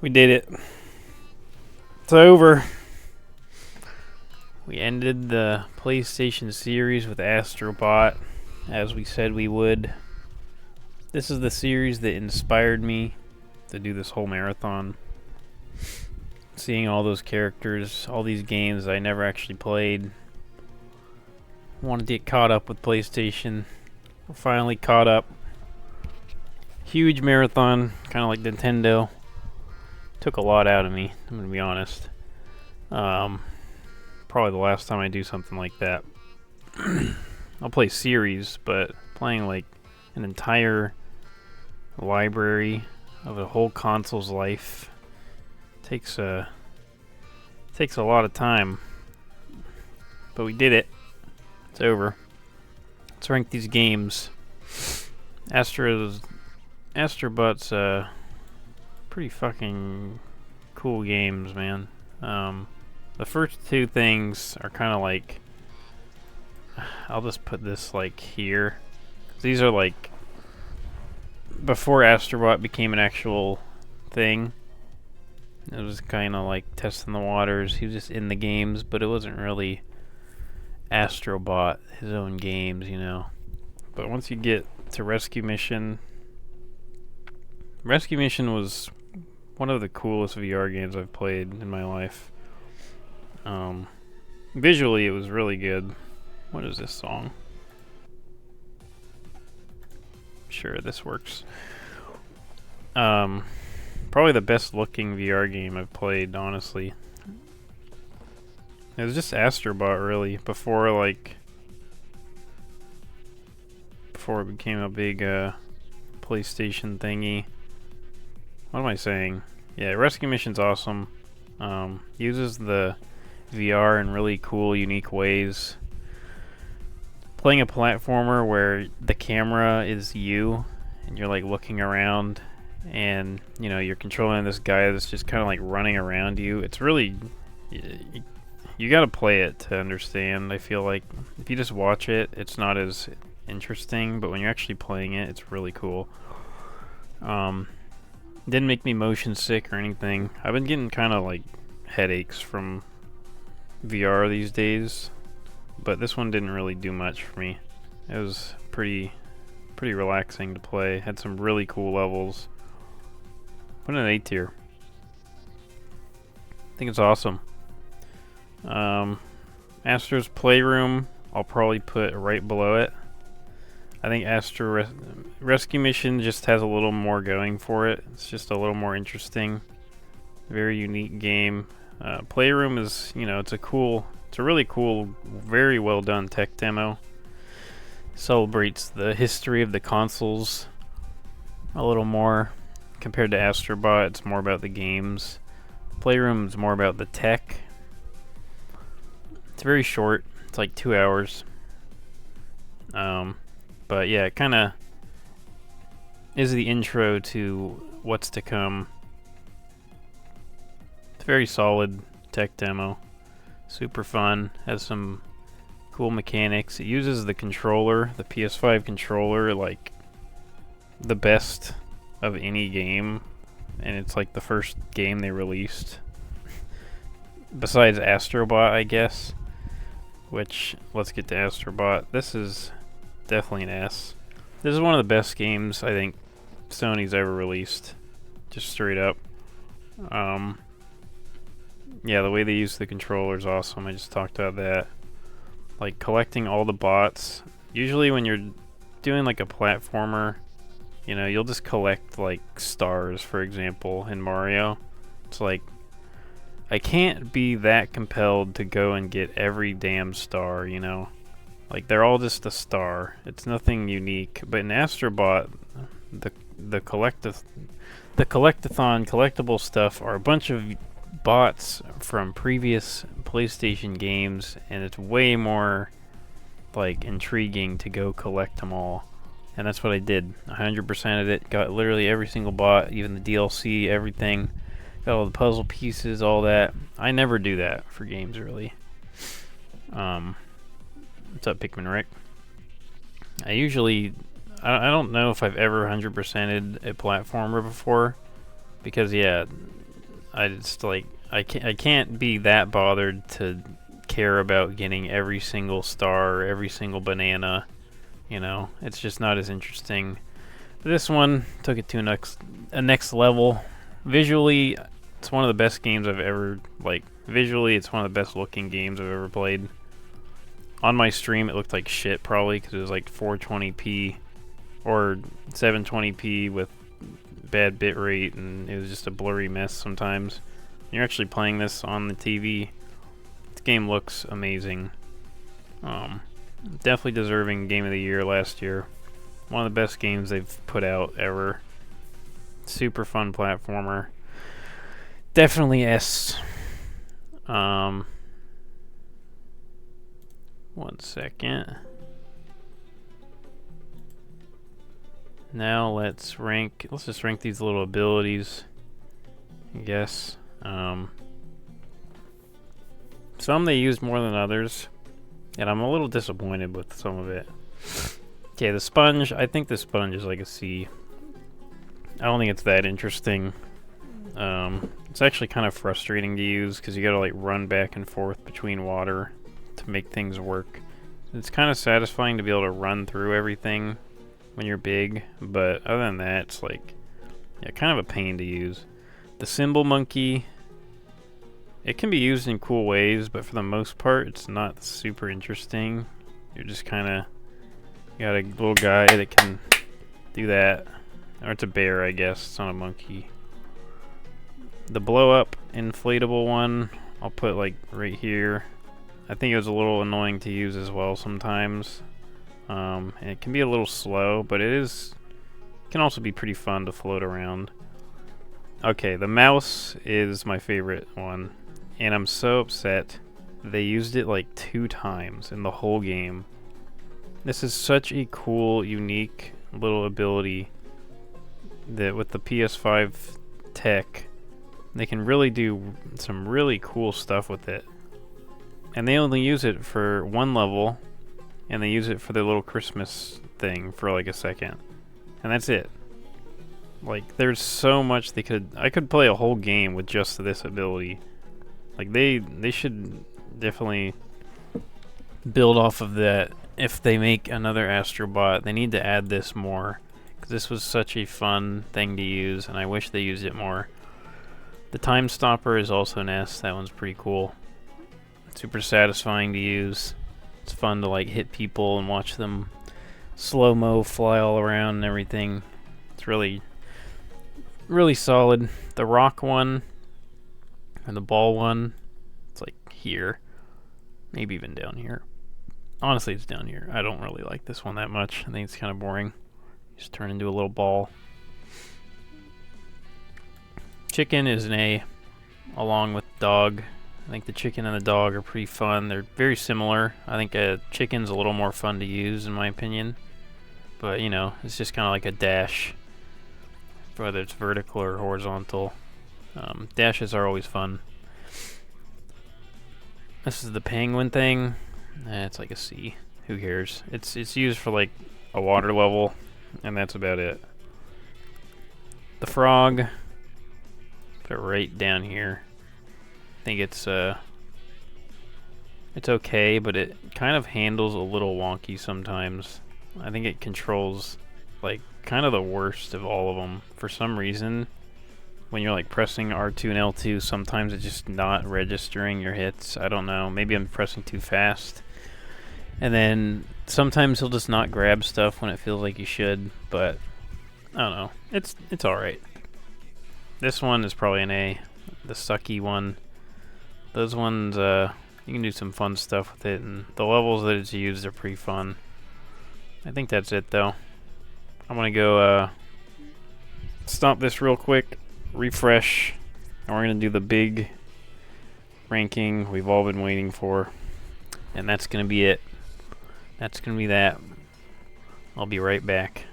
We did it. It's over. We ended the PlayStation series with Astro, as we said we would. This is the series that inspired me to do this whole marathon. Seeing all those characters, all these games I never actually played. Wanted to get caught up with PlayStation. We're finally caught up. Huge marathon, kind of like Nintendo. Took a lot out of me, I'm gonna be honest. Probably the last time I do something like that. I'll play series, but playing like an entire library of a whole console's life takes a lot of time. But we did it. It's over. Let's rank these games. Astrobot's pretty fucking cool games, man. The first two things are kind of like, I'll just put this like here. These are like before Astrobot became an actual thing. It was kind of like testing the waters. He was just in the games, but it wasn't really Astrobot, his own games, you know. But once you get to Rescue Mission was one of the coolest VR games I've played in my life. Visually, it was really good. What is this song? Sure, this works. Probably the best looking VR game I've played, honestly. It was just Astrobot, really, before it became a big PlayStation thingy. What am I saying? Yeah, Rescue Mission's awesome. Uses the VR in really cool, unique ways. Playing a platformer where the camera is you, and you're like looking around, and you know you're controlling this guy that's just kind of like running around you. It's really, you gotta play it to understand. I feel like if you just watch it, it's not as interesting, but when you're actually playing it, it's really cool. Didn't make me motion sick or anything. I've been getting kind of like headaches from VR these days, but this one didn't really do much for me. It was pretty relaxing to play. Had some really cool levels. Put an A tier. I think it's awesome. Astro's Playroom, I'll probably put right below it. I think Astro Rescue Mission just has a little more going for it. It's just a little more interesting. Very unique game. Playroom is, you know, it's a really cool, very well done tech demo. Celebrates the history of the consoles a little more. Compared to Astrobot, it's more about the games. Playroom is more about the tech. It's very short. It's like 2 hours. But yeah, it kind of is the intro to what's to come. It's a very solid tech demo. Super fun. Has some cool mechanics. It uses the controller, the PS5 controller, like the best of any game. And it's like the first game they released. Besides Astrobot, I guess. Which, let's get to Astrobot. This is definitely an S. This is one of the best games I think Sony's ever released. Just straight up. Yeah, the way they use the controller is awesome. I just talked about that. Like collecting all the bots. Usually when you're doing like a platformer, you know, you'll just collect like stars, for example, in Mario. It's like, I can't be that compelled to go and get every damn star, you know? Like, they're all just a star. It's nothing unique. But in Astrobot, the collectathon collectible stuff are a bunch of bots from previous PlayStation games, and it's way more like intriguing to go collect them all. And that's what I did. 100% of it. Got literally every single bot, even the DLC, everything. Got all the puzzle pieces, all that. I never do that for games, really. What's up, Pikmin Rick? I don't know if I've ever 100%ed a platformer before, because yeah, I just like I can't be that bothered to care about getting every single star, every single banana. You know, it's just not as interesting. But this one took it to a next level. Visually, it's one of the best games I've ever visually, it's one of the best looking games I've ever played. On my stream, it looked like shit probably because it was like 420p or 720p with bad bitrate, and it was just a blurry mess sometimes. You're actually playing this on the TV. This game looks amazing. Definitely deserving Game of the Year last year. One of the best games they've put out ever. Super fun platformer. Definitely S. One second. Now let's just rank these little abilities, I guess. Some they used more than others, and I'm a little disappointed with some of it. Okay, the sponge, I think the sponge is like a C. I don't think it's that interesting. It's actually kind of frustrating to use because you gotta like run back and forth between water to make things work. It's kind of satisfying to be able to run through everything when you're big, but other than that, it's like, yeah, kind of a pain to use. The cymbal monkey, it can be used in cool ways, but for the most part, it's not super interesting. You're just kind of, you got a little guy that can do that. Or it's a bear, I guess. It's not a monkey. The blow-up inflatable one, I'll put like right here. I think it was a little annoying to use as well sometimes. And it can be a little slow, but it can also be pretty fun to float around. Okay, the mouse is my favorite one. And I'm so upset they used it like 2 times in the whole game. This is such a cool, unique little ability that with the PS5 tech, they can really do some really cool stuff with it. And they only use it for 1 level, and they use it for their little Christmas thing for like a second. And that's it. Like, there's so much I could play a whole game with just this ability. Like, they should definitely build off of that. If they make another Astro bot, they need to add this more. Because this was such a fun thing to use, and I wish they used it more. The time stopper is also an S. That one's pretty cool. Super satisfying to use. It's fun to like hit people and watch them slow-mo fly all around and everything. It's really, really solid. The rock one and the ball one, it's like here. Maybe even down here. Honestly, it's down here. I don't really like this one that much. I think it's kind of boring. Just turn into a little ball. Chicken is an A, along with dog. I think the chicken and the dog are pretty fun. They're very similar. I think a chicken's a little more fun to use, in my opinion. But, you know, it's just kind of like a dash, whether it's vertical or horizontal. Dashes are always fun. This is the penguin thing. It's like a C. Who cares? It's used for like a water level, and that's about it. The frog, put it right down here. I think it's okay, but it kind of handles a little wonky sometimes. I think it controls like kind of the worst of all of them. For some reason, when you're like pressing R2 and L2, sometimes it's just not registering your hits. I don't know. Maybe I'm pressing too fast. And then sometimes he'll just not grab stuff when it feels like you should, but I don't know. It's alright. This one is probably an A. The sucky one. Those ones, you can do some fun stuff with it, and the levels that it's used are pretty fun. I think that's it, though. I'm gonna go stop this real quick, refresh, and we're gonna do the big ranking we've all been waiting for. And that's gonna be it. That's gonna be that. I'll be right back.